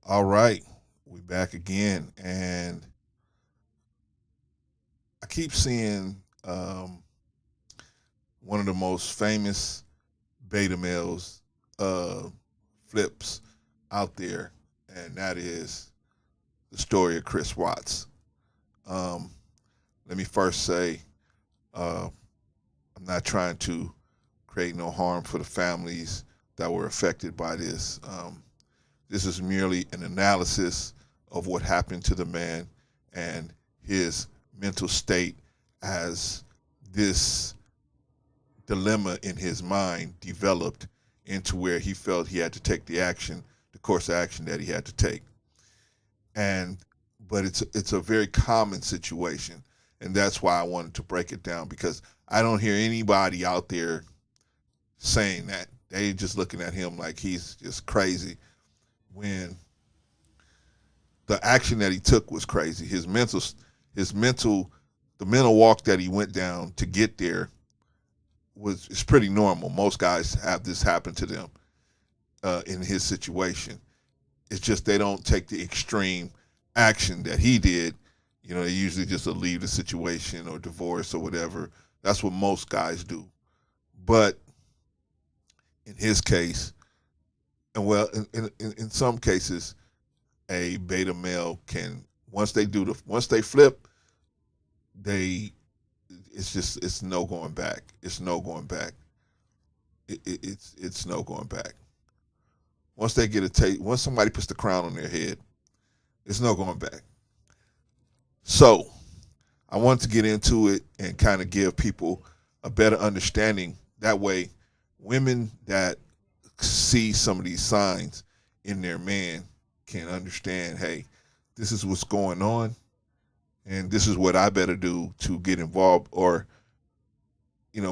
All right, we back again, and I keep seeing one of the most famous beta males uh, flips out there, and that is the story of Chris Watts. Um, Let me first say uh, I'm not trying to create no harm for the families that were affected by this. This is merely an analysis of what happened to the man and his mental state as this dilemma in his mind developed into where he felt he had to take the course of action that he had to take. And but it's a very common situation, and that's why I wanted to break it down because I don't hear anybody out there saying that. They just looking at him like he's just crazy when the action that he took was crazy. His mental, the mental walk that he went down to get there was is pretty normal. Most guys have this happen to them in his situation. It's just they don't take the extreme action that he did. You know, they usually just leave the situation or divorce or whatever. That's what most guys do. But in his case, and well, in some cases, a beta male can once they flip, they it's no going back. It's no going back. It's no going back. Once they get a taste, once somebody puts the crown on their head, it's no going back. So I want to get into it and kind of give people a better understanding. That way, women that see some of these signs in their man can understand, hey, this is what's going on, and this is what I better do to get involved, or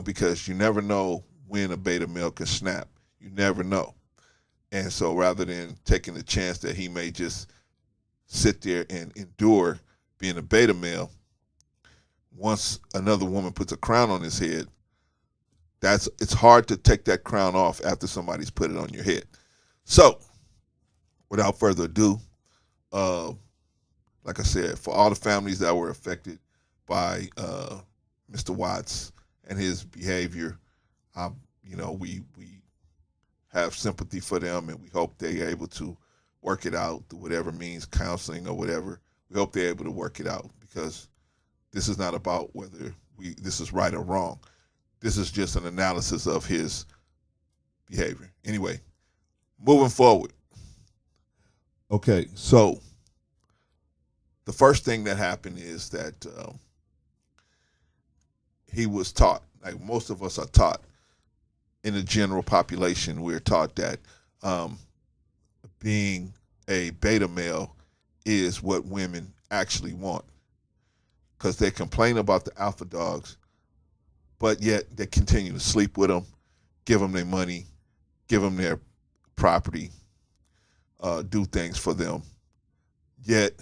because you never know when a beta male can snap. You never know. And so rather than taking the chance that he may just sit there and endure being a beta male, once another woman puts a crown on his head, it's hard to take that crown off after somebody's put it on your head. So, without further ado, uh, like I said, for all the families that were affected by Mr. Watts and his behavior, we have sympathy for them, and we hope they're able to work it out through whatever means, counseling or whatever. We hope they're able to work it out because this is not about whether this is right or wrong. This is just an analysis of his behavior. Anyway, moving forward. Okay, so the first thing that happened is that he was taught, like most of us are taught in the general population, we're taught that um, being a beta male is what women actually want because they complain about the alpha dogs, but yet they continue to sleep with them, give them their money, give them their property, do things for them. Yet,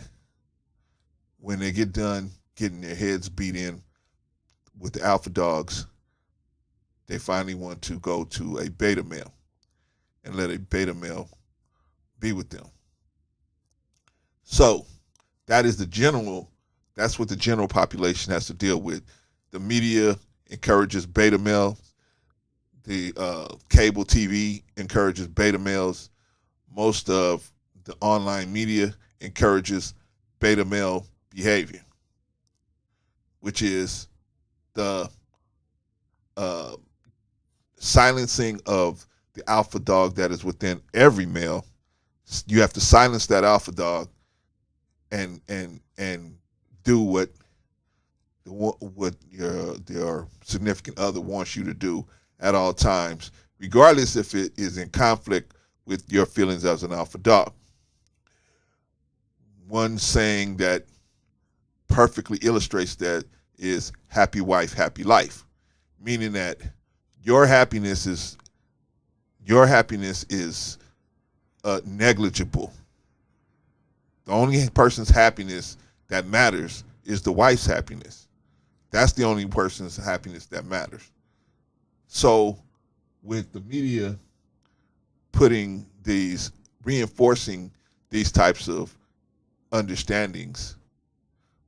when they get done getting their heads beat in with the alpha dogs, they finally want to go to a beta male and let a beta male be with them. So that is that's what the general population has to deal with. The media encourages beta males. The cable TV encourages beta males. Most of the online media encourages beta male behavior, which is the uh, silencing of the alpha dog that is within every male. You have to silence that alpha dog and do what your significant other wants you to do at all times, regardless if it is in conflict with your feelings as an alpha dog. One saying that perfectly illustrates that is happy wife, happy life, meaning that your happiness is your happiness is negligible. The only person's happiness that matters is the wife's happiness. That's the only person's happiness that matters. So, with the media putting these reinforcing these types of understandings,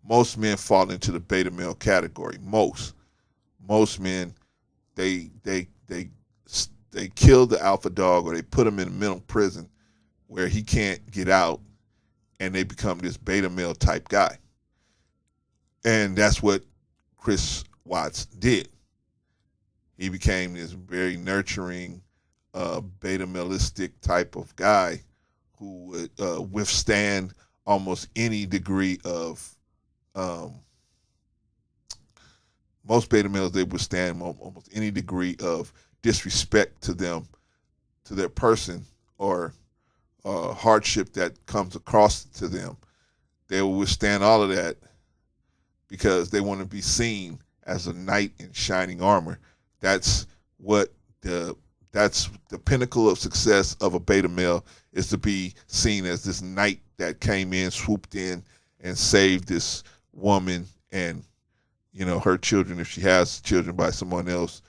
most men fall into the beta male category. Most men, they kill the alpha dog, or they put him in a mental prison where he can't get out, and they become this beta male type guy. And that's what Chris Watts did. He became this very nurturing, beta maleistic type of guy who would withstand almost any degree of most beta males. They withstand almost any degree of disrespect to them, to their person, or hardship that comes across to them. They will withstand all of that because they want to be seen as a knight in shining armor. That's what that's the pinnacle of success of a beta male, is to be seen as this knight that came in, swooped in, and saved this woman and her children, if she has children by someone else.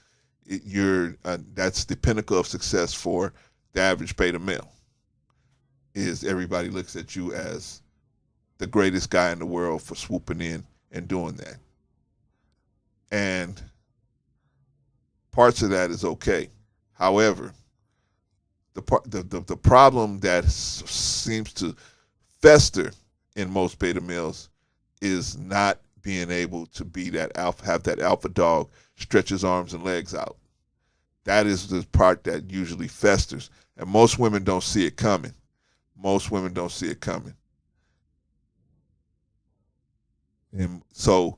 That's the pinnacle of success for the average beta male. Is everybody looks at you as the greatest guy in the world for swooping in and doing that. And parts of that is okay. However, the problem that seems to fester in most beta males is not being able to be that alpha, have that alpha dog stretch his arms and legs out. That is the part that usually festers, and most women don't see it coming. Most women don't see it coming. And so,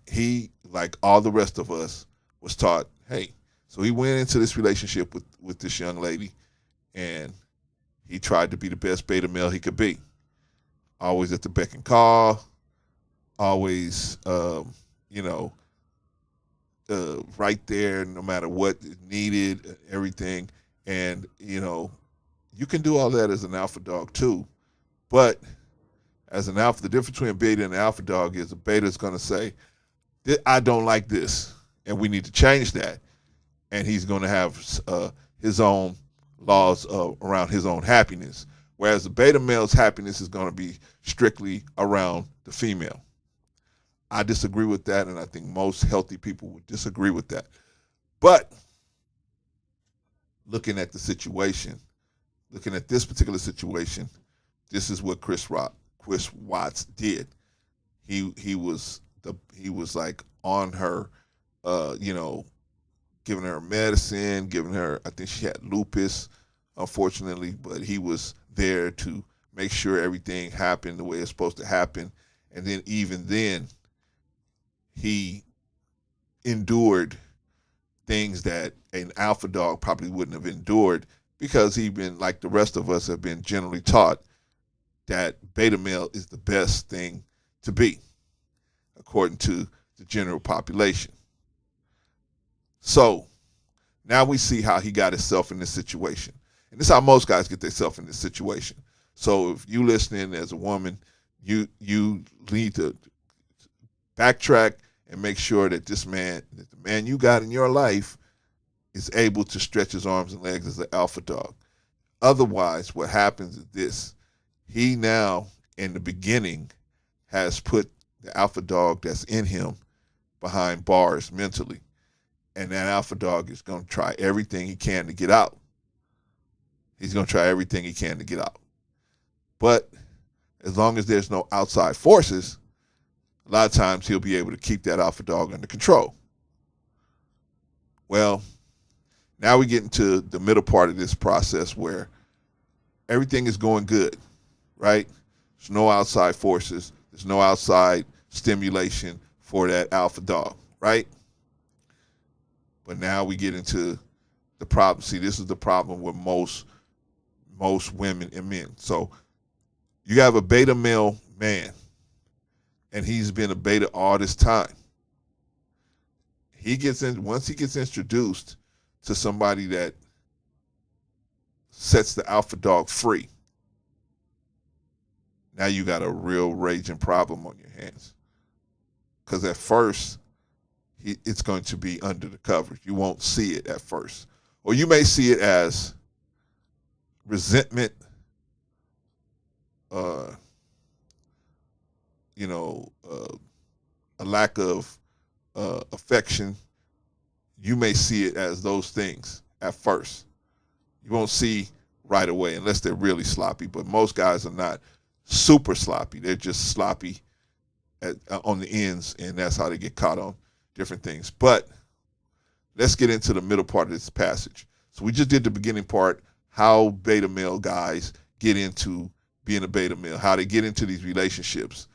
he, like all the rest of us, was taught, hey, so he went into this relationship with this young lady, and he tried to be the best beta male he could be. Always at the beck and call, always, right there no matter what is needed, everything. And, you can do all that as an alpha dog too. But as an alpha, the difference between a beta and an alpha dog is a beta is going to say, I don't like this, and we need to change that. And he's going to have his own laws around his own happiness. Whereas the beta male's happiness is going to be strictly around the female. I disagree with that, and I think most healthy people would disagree with that. But looking at this particular situation, this is what Chris Watts did. He was like on her, giving her medicine, giving her, I think she had lupus, unfortunately, but he was there to make sure everything happened the way it's supposed to happen. And then even then, he endured things that an alpha dog probably wouldn't have endured, because he been, like the rest of us, have been generally taught that beta male is the best thing to be, according to the general population. So now we see how he got himself in this situation. And this is how most guys get themselves in this situation. So if you listening as a woman, you need to backtrack and make sure that the man you got in your life, is able to stretch his arms and legs as an alpha dog. Otherwise, what happens is this. He now, in the beginning, has put the alpha dog that's in him behind bars mentally. And that alpha dog is going to try everything he can to get out. He's going to try everything he can to get out. But as long as there's no outside forces, a lot of times he'll be able to keep that alpha dog under control. Well, now we get into the middle part of this process where everything is going good, right? There's no outside forces. There's no outside stimulation for that alpha dog, right? But now we get into the problem. See, this is the problem with most women and men. So you have a beta male man, and he's been a beta all this time. Once he gets introduced to somebody that sets the alpha dog free, now you got a real raging problem on your hands. Because at first, it's going to be under the covers. You won't see it at first. Or you may see it as resentment, uh, you know, a lack of affection, you may see it as those things at first. You won't see right away unless they're really sloppy. But most guys are not super sloppy. They're just sloppy on the ends, and that's how they get caught on different things. But let's get into the middle part of this passage. So we just did the beginning part, how beta male guys get into being a beta male, how they get into these relationships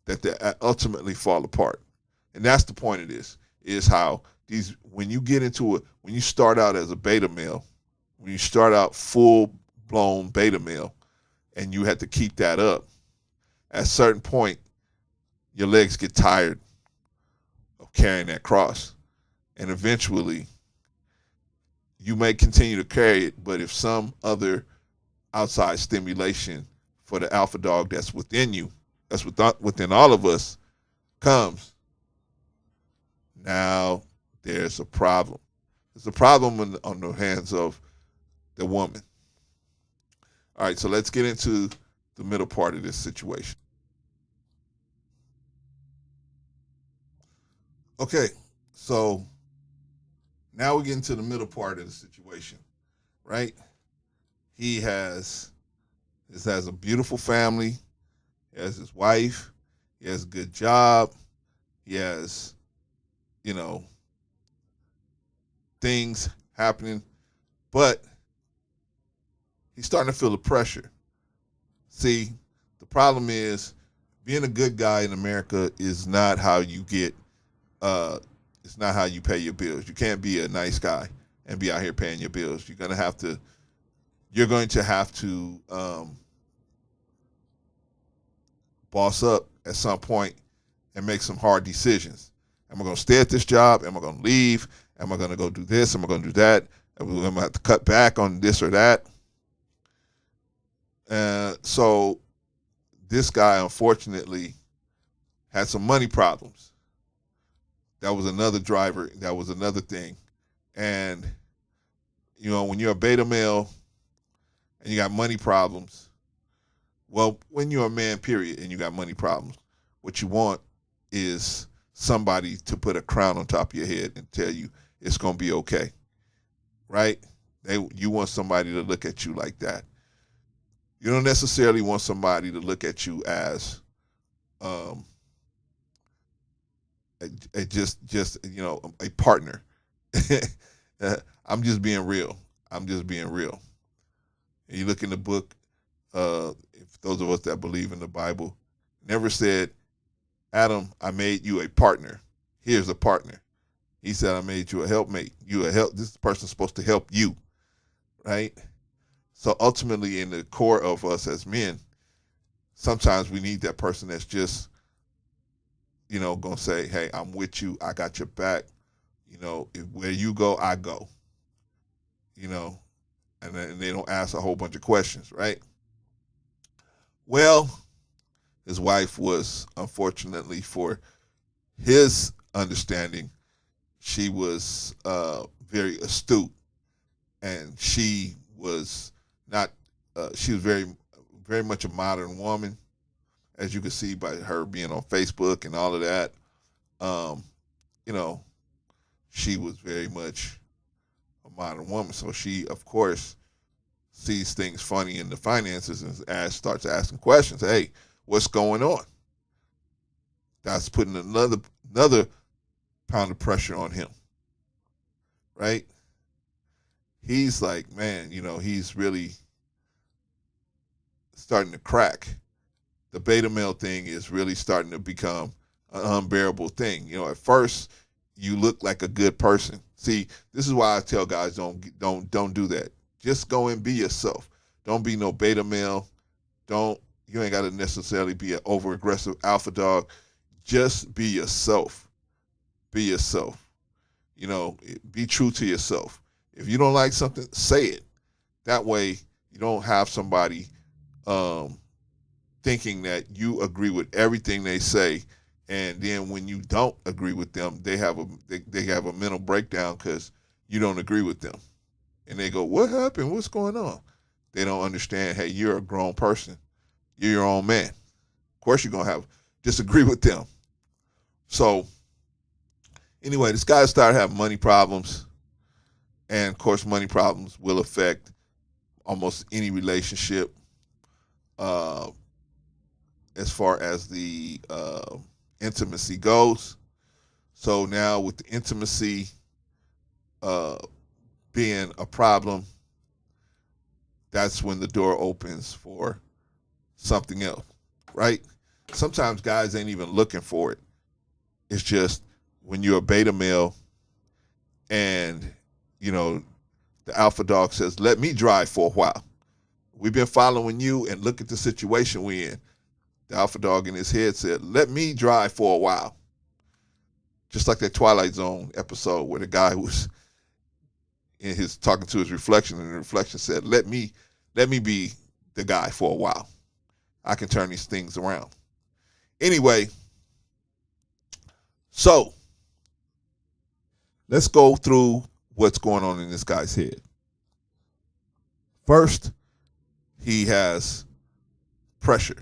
that they ultimately fall apart. And that's the point of this, is how these, when you get into it, when you start out as a beta male, when you start out full-blown beta male, and you have to keep that up, at a certain point, your legs get tired of carrying that cross. And eventually, you may continue to carry it, but if some other outside stimulation for the alpha dog that's within you, that's within all of us, comes, now there's a problem. There's a problem on the hands of the woman. All right, so let's get into the middle part of this situation. Okay, so now we get into the middle part of the situation, right? He has a beautiful family. He has his wife. He has a good job. He has, you know, things happening, but he's starting to feel the pressure. See, the problem is being a good guy in America is not how you get, it's not how you pay your bills. You can't be a nice guy and be out here paying your bills. You're going to have to boss up at some point and make some hard decisions. Am I going to stay at this job? Am I going to leave? Am I going to go do this? Am I going to do that? Am I going to have to cut back on this or that? So this guy, unfortunately, had some money problems. That was another driver. That was another thing. And, you know, when you're a beta male and you got money problems, well, when you're a man, period, and you got money problems, what you want is somebody to put a crown on top of your head and tell you it's going to be okay, right? You want somebody to look at you like that. You don't necessarily want somebody to look at you as just you know, a partner. I'm just being real. I'm just being real. And you look in the book, if those of us that believe in the Bible, never said, Adam, I made you a partner. Here's a partner. He said, I made you a helpmate. This person's supposed to help you, right? So ultimately, in the core of us as men, sometimes we need that person that's just, you know, gonna say, hey, I'm with you. I got your back. You know, where you go, I go. You know, and they don't ask a whole bunch of questions, right? Well, his wife was, unfortunately for his understanding, she was very astute, and she was not. She was very, very much a modern woman, as you can see by her being on Facebook and all of that. You know, she was very much a modern woman, so she, of course, sees things funny in the finances and starts asking questions. Hey, what's going on? That's putting another pound of pressure on him, right? He's like, man, you know, he's really starting to crack. The beta male thing is really starting to become an unbearable thing. You know, at first you look like a good person. See, this is why I tell guys don't do that. Just go and be yourself. Don't be no beta male. You ain't got to necessarily be an over aggressive alpha dog. Just be yourself. Be yourself. You know, be true to yourself. If you don't like something, say it. That way you don't have somebody thinking that you agree with everything they say, and then when you don't agree with them, they have a mental breakdown because you don't agree with them, and they go, "What happened? What's going on?" They don't understand, hey, you're a grown person. You're your own man. Of course you're going to have disagree with them. So anyway, this guy started having money problems. And of course, money problems will affect almost any relationship uh, as far as the intimacy goes. So now with the intimacy uh, being a problem, that's when the door opens for something else, right? Sometimes guys ain't even looking for it. It's just when you're a beta male and, you know, the alpha dog says, let me drive for a while. We've been following you and look at the situation we're in. The alpha dog in his head said, let me drive for a while. Just like that Twilight Zone episode where the guy was in his talking to his reflection, and the reflection said, let me be the guy for a while. I can turn these things around. Anyway, so let's go through what's going on in this guy's head. First, he has pressure.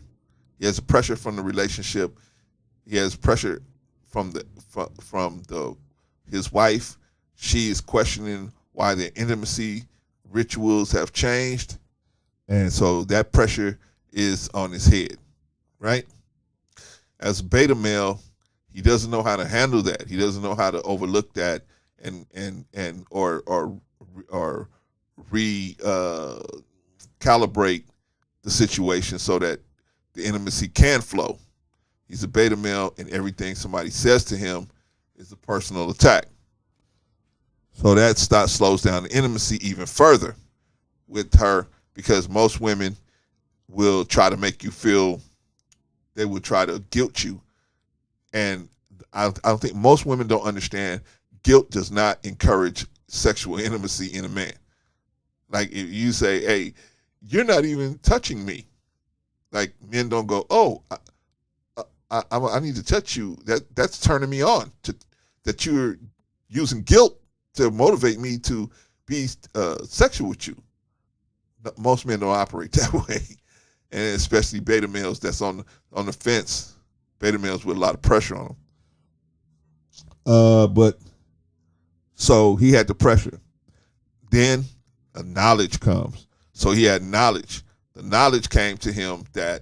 He has pressure from the relationship. He has pressure from his wife. She is questioning why their intimacy rituals have changed, and so that pressure is on his head, right? As a beta male, he doesn't know how to handle that. He doesn't know how to overlook that and calibrate the situation so that the intimacy can flow. He's a beta male, and everything somebody says to him is a personal attack. So that slows down the intimacy even further with her, because most women will try to make you feel, they will try to guilt you. And I don't think most women don't understand guilt does not encourage sexual intimacy in a man. Like if you say, hey, you're not even touching me. Like men don't go, oh, I need to touch you. That's turning me on. That you're using guilt to motivate me to be sexual with you. Most men don't operate that way, and especially beta males that's on the fence. Beta males with a lot of pressure on them. But so he had the pressure. Then a knowledge comes. So he had knowledge. The knowledge came to him that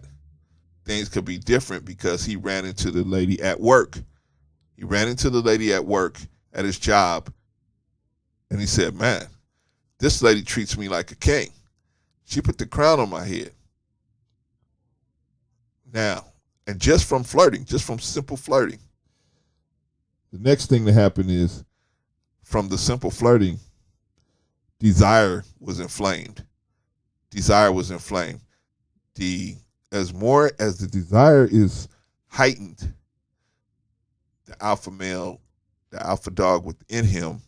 things could be different because he ran into the lady at work. He ran into the lady at work at his job, and he said, man, this lady treats me like a king. She put the crown on my head. Now, and just from flirting, just from simple flirting, the next thing that happened is from the simple flirting, desire was inflamed. Desire was inflamed. As more as the desire is heightened, the alpha male, the alpha dog within him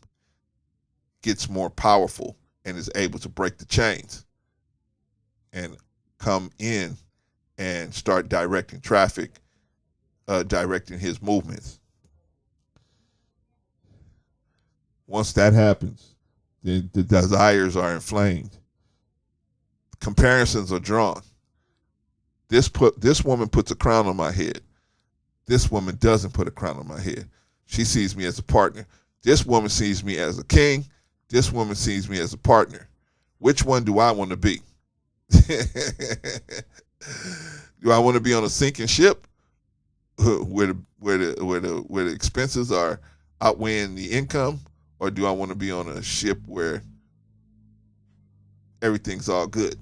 gets more powerful and is able to break the chains and come in and start directing traffic, directing his movements. Once that happens, then the desires are inflamed. Comparisons are drawn. This woman puts a crown on my head. This woman doesn't put a crown on my head. She sees me as a partner. This woman sees me as a king. This woman sees me as a partner. Which one do I want to be? Do I want to be on a sinking ship where the expenses are outweighing the income, or do I want to be on a ship where everything's all good?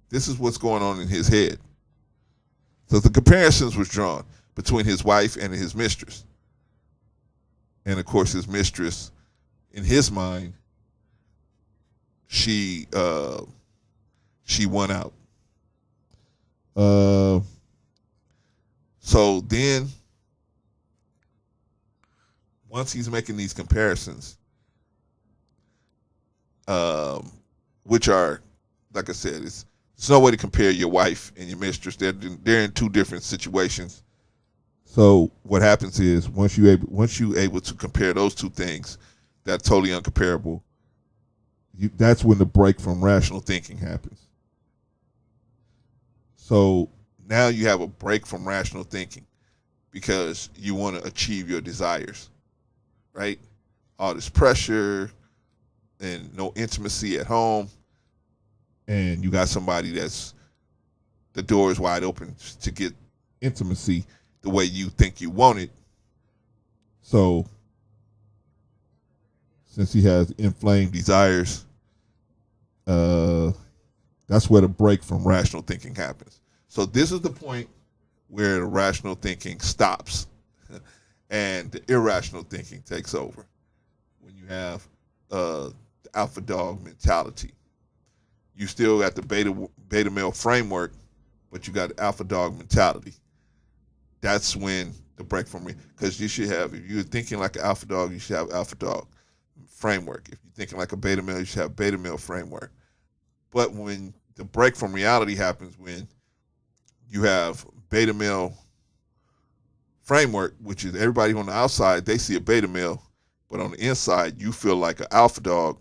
This is what's going on in his head. So the comparisons was drawn between his wife and his mistress. And of course his mistress, in his mind, she won out. So then, once he's making these comparisons, which are, like I said, there's no way to compare your wife and your mistress. They're in two different situations. So what happens is once you able to compare those two things, that's totally uncomparable. that's when the break from rational thinking happens. So now you have a break from rational thinking because you want to achieve your desires, right? All this pressure and no intimacy at home, and you got somebody that's the door is wide open to get intimacy the way you think you want it. So since he has inflamed desires, that's where the break from rational thinking happens. So this is the point where the rational thinking stops and the irrational thinking takes over. When you have the alpha dog mentality, you still got the beta male framework, but you got the alpha dog mentality. That's when the break from because you should have, if you're thinking like an alpha dog, you should have alpha dog framework. If you're thinking like a beta male, you should have beta male framework. But when the break from reality happens, when you have beta male framework, which is everybody on the outside, they see a beta male, but on the inside, you feel like an alpha dog,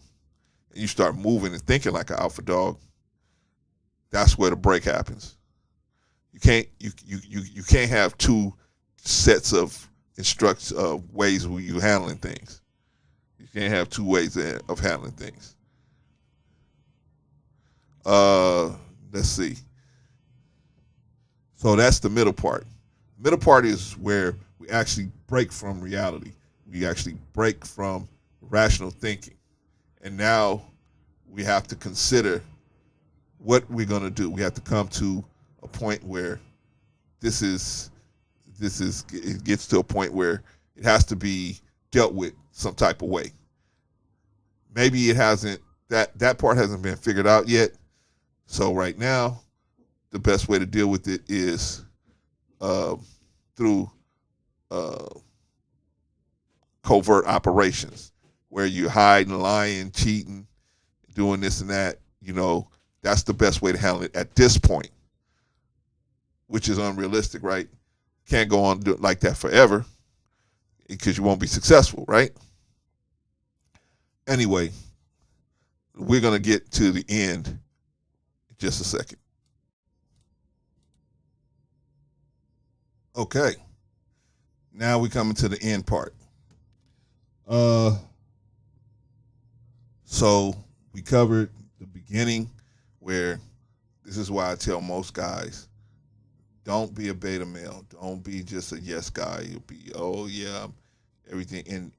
and you start moving and thinking like an alpha dog. That's where the break happens. You can't have two sets of ways of you handling things. You can't have two ways of handling things. Let's see. So that's the middle part. Middle part is where we actually break from reality. We actually break from rational thinking. And now we have to consider what we're going to do. We have to come to a point where it gets to a point where it has to be dealt with some type of way. Maybe it hasn't, that part hasn't been figured out yet. So right now, the best way to deal with it is through covert operations, where you're hiding, lying, cheating, doing this and that. That's the best way to handle it at this point, which is unrealistic, right? Can't go on doing like that forever because you won't be successful, right? Anyway, we're going to get to the end in just a second. Okay. Now we're coming to the end part. So we covered the beginning, where this is why I tell most guys, don't be a beta male. Don't be just a yes guy. You'll be, oh yeah, everything, and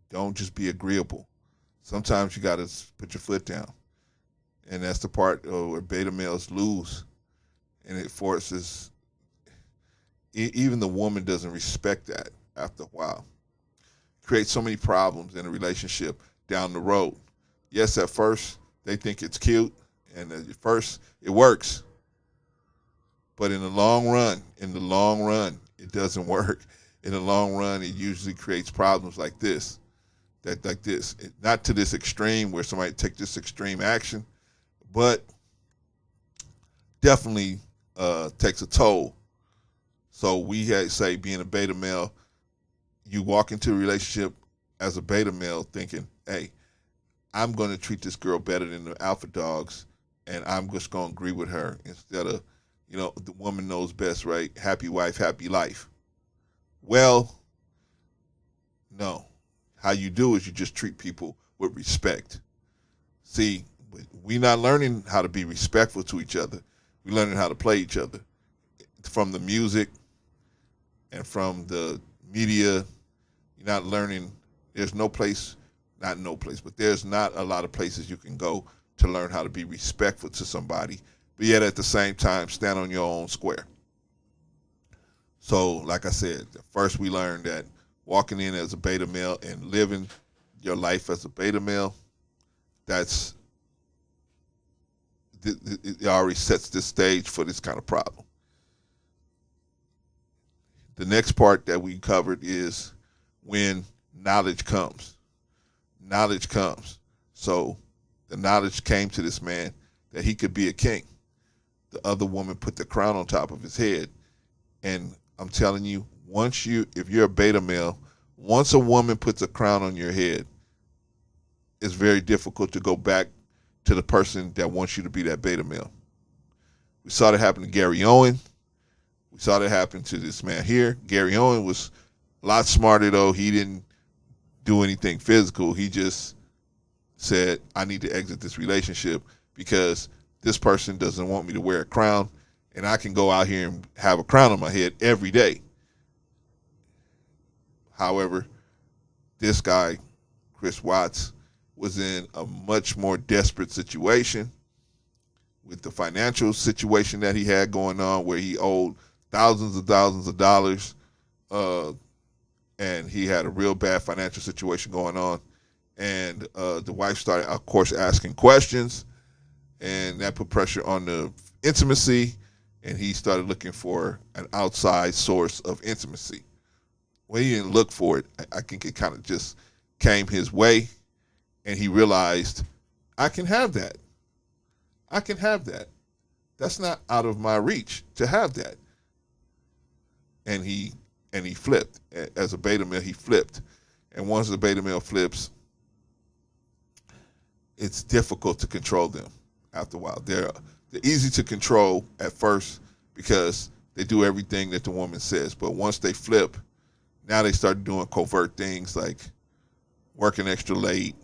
don't just be agreeable. Sometimes you got to put your foot down, and that's the part where beta males lose, and it forces. Even the woman doesn't respect that after a while. Creates so many problems in a relationship down the road. Yes, at first they think it's cute, and at first it works. But in the long run, it doesn't work. In the long run, it usually creates problems like this. Not to this extreme where somebody take this extreme action, but definitely takes a toll. So we say being a beta male, you walk into a relationship as a beta male thinking, hey, I'm going to treat this girl better than the alpha dogs, and I'm just going to agree with her instead of, the woman knows best, right? Happy wife, happy life. Well, no. How you do is you just treat people with respect. See, we're not learning how to be respectful to each other. We're learning how to play each other. From the music and from the media, you're not learning. There's no place, not no place, but there's not a lot of places you can go to learn how to be respectful to somebody, but yet at the same time stand on your own square. So, like I said, first we learned that walking in as a beta male and living your life as a beta male, it already sets the stage for this kind of problem. The next part that we covered is when knowledge comes. Knowledge comes. So the knowledge came to this man that he could be a king. The other woman put the crown on top of his head. And I'm telling you, if you're a beta male, once a woman puts a crown on your head, it's very difficult to go back to the person that wants you to be that beta male. We saw that happen to Gary Owen. We saw that happen to this man here. Gary Owen was a lot smarter, though. He didn't do anything physical. He just said, I need to exit this relationship because this person doesn't want me to wear a crown, and I can go out here and have a crown on my head every day. However, this guy, Chris Watts, was in a much more desperate situation with the financial situation that he had going on, where he owed thousands of dollars, and he had a real bad financial situation going on. And the wife started, of course, asking questions, and that put pressure on the intimacy, and he started looking for an outside source of intimacy. Well, he didn't look for it. I think it kind of just came his way, and he realized, I can have that. I can have that. That's not out of my reach to have that. And he flipped. As a beta male, he flipped. And once the beta male flips, it's difficult to control them after a while. They're easy to control at first because they do everything that the woman says. But once they flip, now they start doing covert things like working extra late,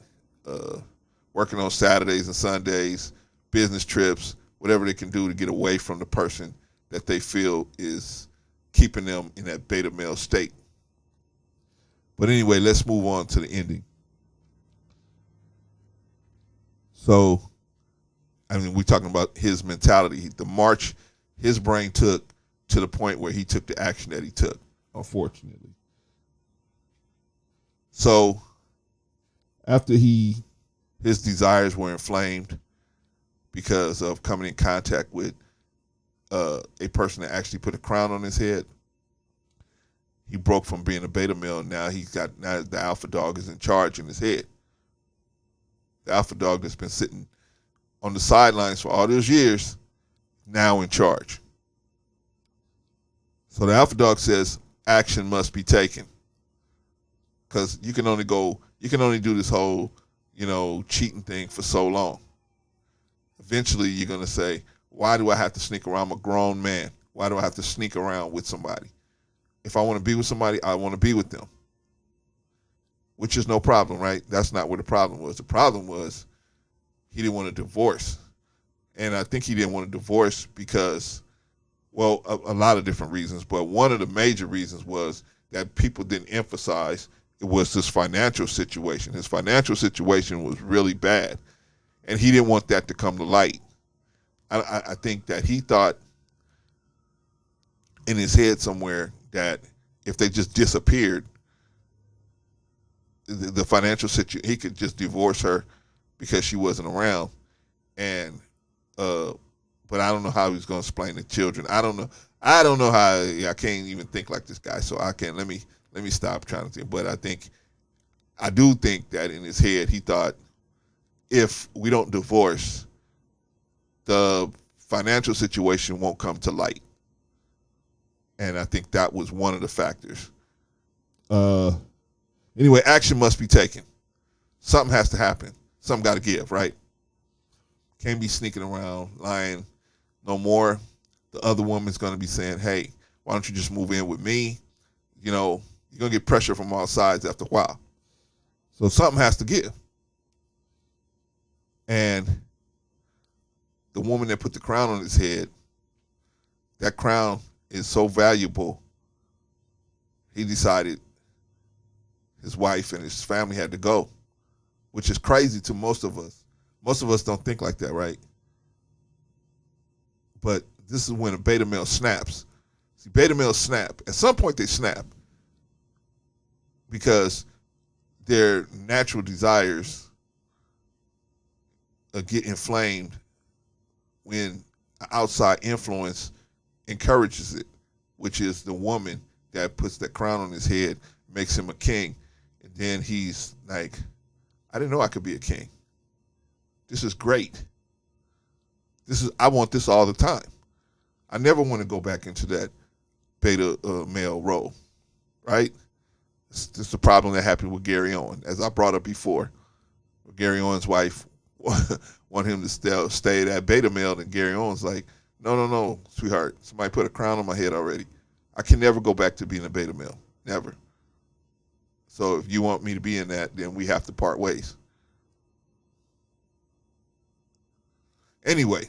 working on Saturdays and Sundays, business trips, whatever they can do to get away from the person that they feel is keeping them in that beta male state. But anyway, let's move on to the ending. So, I mean, we're talking about his mentality, the march his brain took to the point where he took the action that he took, unfortunately. So, after his desires were inflamed because of coming in contact with a person that actually put a crown on his head, he broke from being a beta male. Now the alpha dog is in charge in his head. The alpha dog that's been sitting on the sidelines for all those years, now in charge. So the alpha dog says action must be taken, because you can only do this whole, cheating thing for so long. Eventually, you're gonna say, why do I have to sneak around? I'm a grown man. Why do I have to sneak around with somebody? If I want to be with somebody, I want to be with them. Which is no problem, right? That's not where the problem was. The problem was he didn't want a divorce. And I think he didn't want a divorce because, well, a lot of different reasons. But one of the major reasons was that people didn't emphasize it was this financial situation. His financial situation was really bad. And he didn't want that to come to light. I think that he thought in his head somewhere that if they just disappeared, the financial situation, he could just divorce her because she wasn't around. And but I don't know how he's going to explain to children. I don't know how. I can't even think like this guy, so I can't. Let me stop trying to think. But I do think that in his head he thought, if we don't divorce, the financial situation won't come to light. And I think that was one of the factors. Anyway, action must be taken. Something has to happen. Something got to give, right? Can't be sneaking around, lying no more. The other woman's going to be saying, hey, why don't you just move in with me? You're going to get pressure from all sides after a while. So something has to give. And the woman that put the crown on his head, that crown is so valuable, he decided his wife and his family had to go, which is crazy to most of us. Most of us don't think like that, right? But this is when a beta male snaps. See, beta males snap. At some point they snap because their natural desires get inflamed when outside influence encourages it, which is the woman that puts that crown on his head, makes him a king. And then he's like, I didn't know I could be a king. This is great. I want this all the time. I never want to go back into that beta male role, right? This is the problem that happened with Gary Owen. As I brought up before, Gary Owen's wife want him to stay that beta male, and Gary Owens like, no, sweetheart, somebody put a crown on my head already. I can never go back to being a beta male, never. So if you want me to be in that, then we have to part ways. Anyway,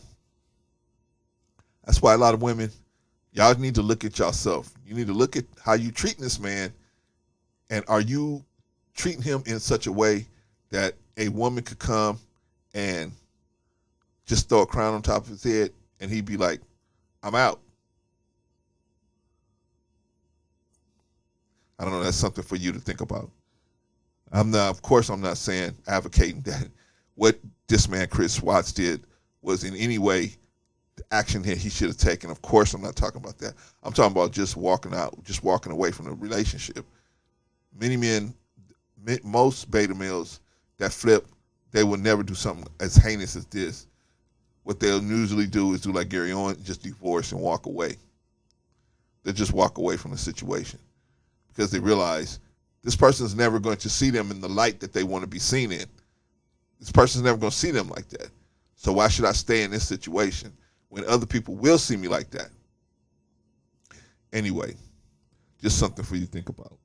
that's why a lot of women, y'all need to look at yourself. You need to look at how you treating this man, and are you treating him in such a way that a woman could come and just throw a crown on top of his head and he'd be like, I'm out. I don't know. That's something for you to think about. Of course, I'm not saying advocating that what this man, Chris Watts, did was in any way the action that he should have taken. Of course, I'm not talking about that. I'm talking about just walking away from the relationship. Many men, most beta males that flip, they will never do something as heinous as this. What they'll usually do is do like Gary Owens, just divorce and walk away. They'll just walk away from the situation because they realize this person's never going to see them in the light that they want to be seen in. This person's never going to see them like that. So why should I stay in this situation when other people will see me like that? Anyway, just something for you to think about.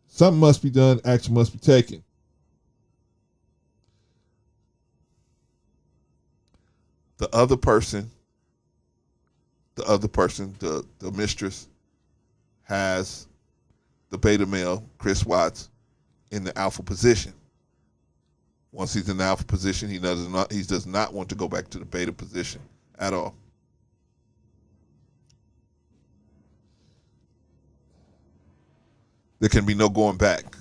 Something must be done. Action must be taken. The other person, the mistress, has the beta male, Chris Watts, in the alpha position. Once he's in the alpha position, he does not want to go back to the beta position at all. There can be no going back.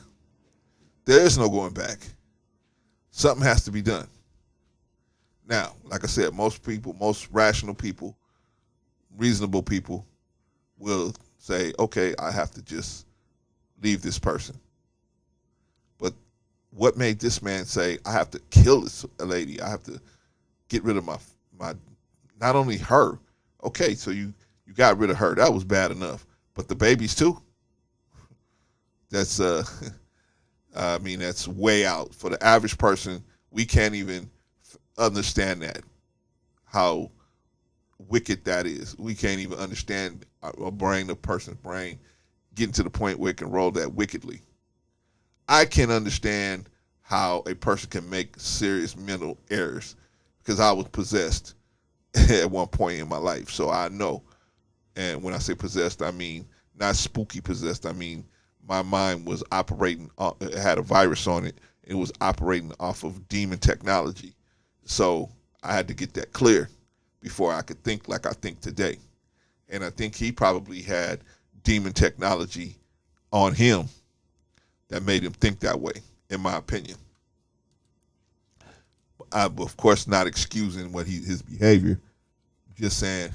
There is no going back. Something has to be done. Now, like I said, most rational people, reasonable people will say, okay, I have to just leave this person. But what made this man say, I have to kill this lady? I have to get rid of my not only her. Okay, so you got rid of her. That was bad enough. But the babies too? That's that's way out. For the average person, we can't even understand that, how wicked that is. We can't even understand a person's brain getting to the point where it can roll that wickedly. I can understand how a person can make serious mental errors because I was possessed at one point in my life. So I know. And when I say possessed, I mean not spooky possessed. I mean my mind was operating, it had a virus on it. It was operating off of demon technology. So I had to get that clear before I could think like I think today. And I think he probably had demon technology on him that made him think that way, in my opinion. I'm, of course, not excusing his behavior. Just saying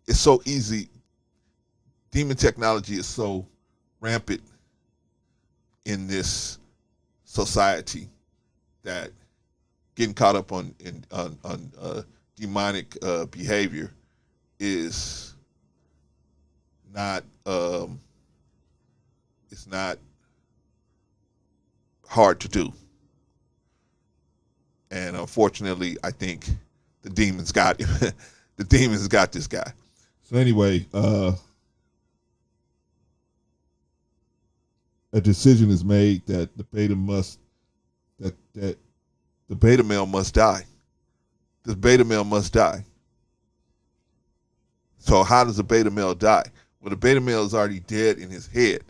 it's so easy. Demon technology is so rampant in this society that getting caught up on demonic behavior is not it's not hard to do. And unfortunately, I think the demons got him. The demons got this guy. So anyway, a decision is made that the beta male must die. This beta male must die. So how does the beta male die? Well, the beta male is already dead in his head.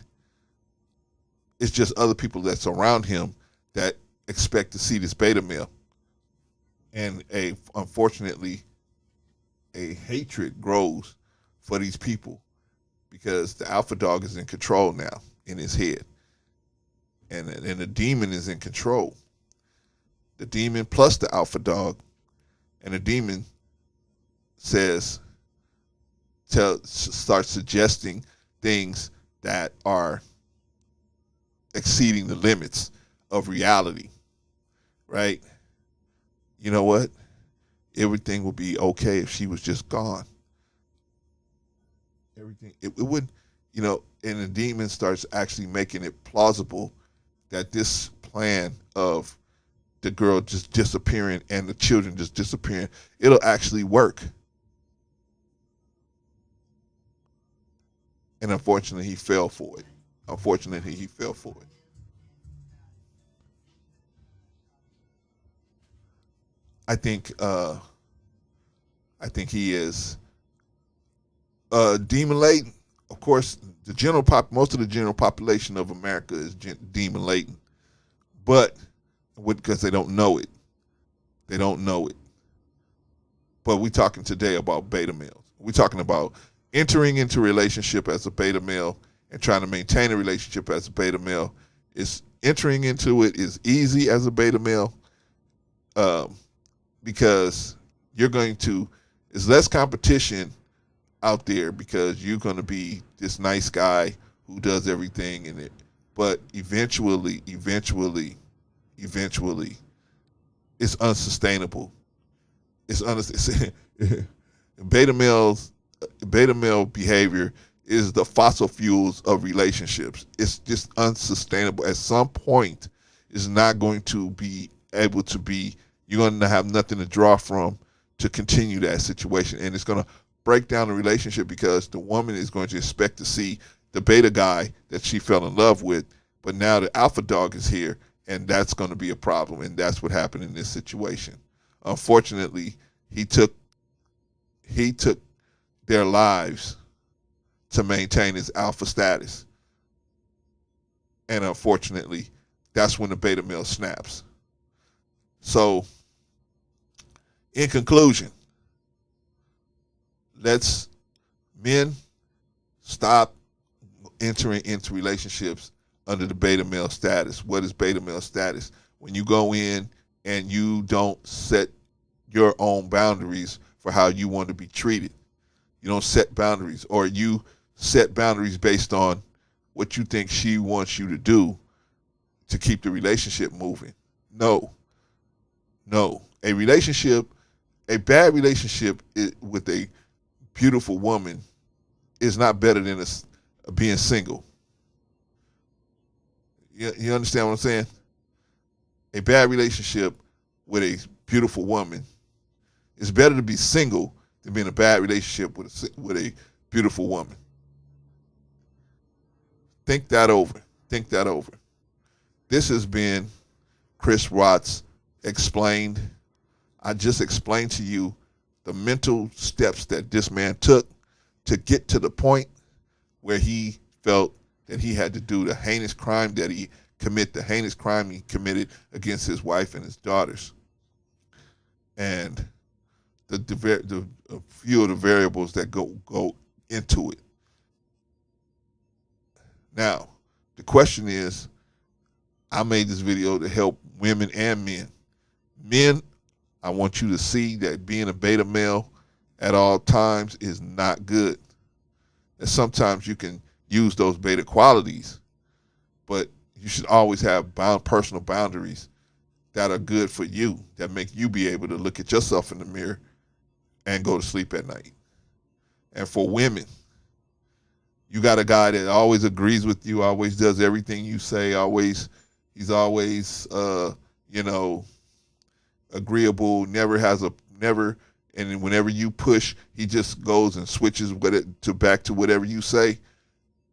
It's just other people that surround him that expect to see this beta male. And unfortunately, a hatred grows for these people because the alpha dog is in control now in his head. And the demon is in control. The demon plus the alpha dog. And the demon starts suggesting things that are exceeding the limits of reality, right? You know what? Everything would be okay if she was just gone. Everything, it wouldn't, and the demon starts actually making it plausible that this plan of the girl just disappearing and the children just disappearing. It'll actually work. And unfortunately, he fell for it. Unfortunately, he fell for it. I think he is demon laden. Of course, most of the general population of America is demon laden, but because they don't know it, they don't know it. But we're talking today about beta males. We're talking about entering into a relationship as a beta male and trying to maintain a relationship as a beta male. Entering into it is easy as a beta male, because it's less competition out there because you're going to be this nice guy who does everything in it. But eventually, it's unsustainable. Beta male behavior is the fossil fuels of relationships. It's just unsustainable. At some point, it's not going to be able to be, you're going to have nothing to draw from to continue that situation. And it's going to break down the relationship because the woman is going to expect to see the beta guy that she fell in love with, but now the alpha dog is here, and that's going to be a problem. And that's what happened in this situation. Unfortunately, he took their lives to maintain his alpha status. And unfortunately, that's when the beta male snaps. So, in conclusion, let's men stop entering into relationships under the beta male status. What is beta male status? When you go in and you don't set your own boundaries for how you want to be treated. You don't set boundaries, or you set boundaries based on what you think she wants you to do to keep the relationship moving. No. A bad relationship with a beautiful woman is not better than being single. You understand what I'm saying? A bad relationship with a beautiful woman is better to be single than being in a bad relationship with a beautiful woman. Think that over. This has been Chris Watts Explained. I just explained to you the mental steps that this man took to get to the point where he felt that he had to do the heinous crime he committed against his wife and his daughters. And the few of the variables that go into it. Now, the question is, I made this video to help women and men. Men, I want you to see that being a beta male at all times is not good. And sometimes you can use those beta qualities, but you should always have personal boundaries that are good for you, that make you be able to look at yourself in the mirror and go to sleep at night. And for women, you got a guy that always agrees with you, always does everything you say, he's always agreeable, and whenever you push, he just goes and switches back to whatever you say.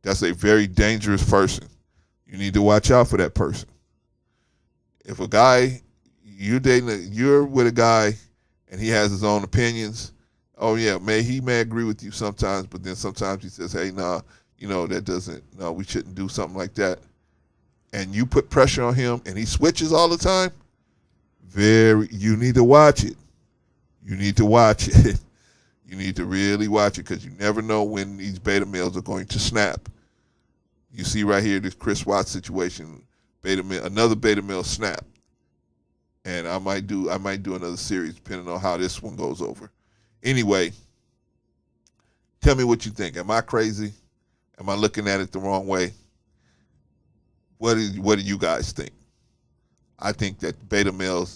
That's a very dangerous person. You need to watch out for that person. If a guy you're with a guy and he has his own opinions, oh yeah, he may agree with you sometimes, but then sometimes he says, hey, nah, we shouldn't do something like that. And you put pressure on him and he switches all the time, you need to watch it. You need to watch it. You need to really watch it, because you never know when these beta males are going to snap. You see right here, this Chris Watts situation, another beta male snap. And I might do another series depending on how this one goes over. Anyway, tell me what you think. Am I crazy? Am I looking at it the wrong way? What do you guys think? I think that beta male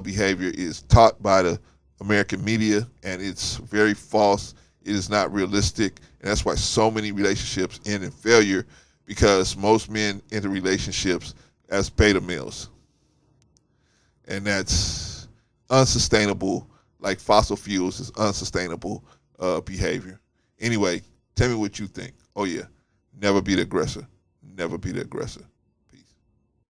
behavior is taught by the American media, and it's very false. It is not realistic, and that's why so many relationships end in failure, because most men enter relationships as beta males. and that's unsustainable. Like fossil fuels is unsustainable behavior. Anyway, tell me what you think. Oh yeah, never be the aggressor. Never be the aggressor.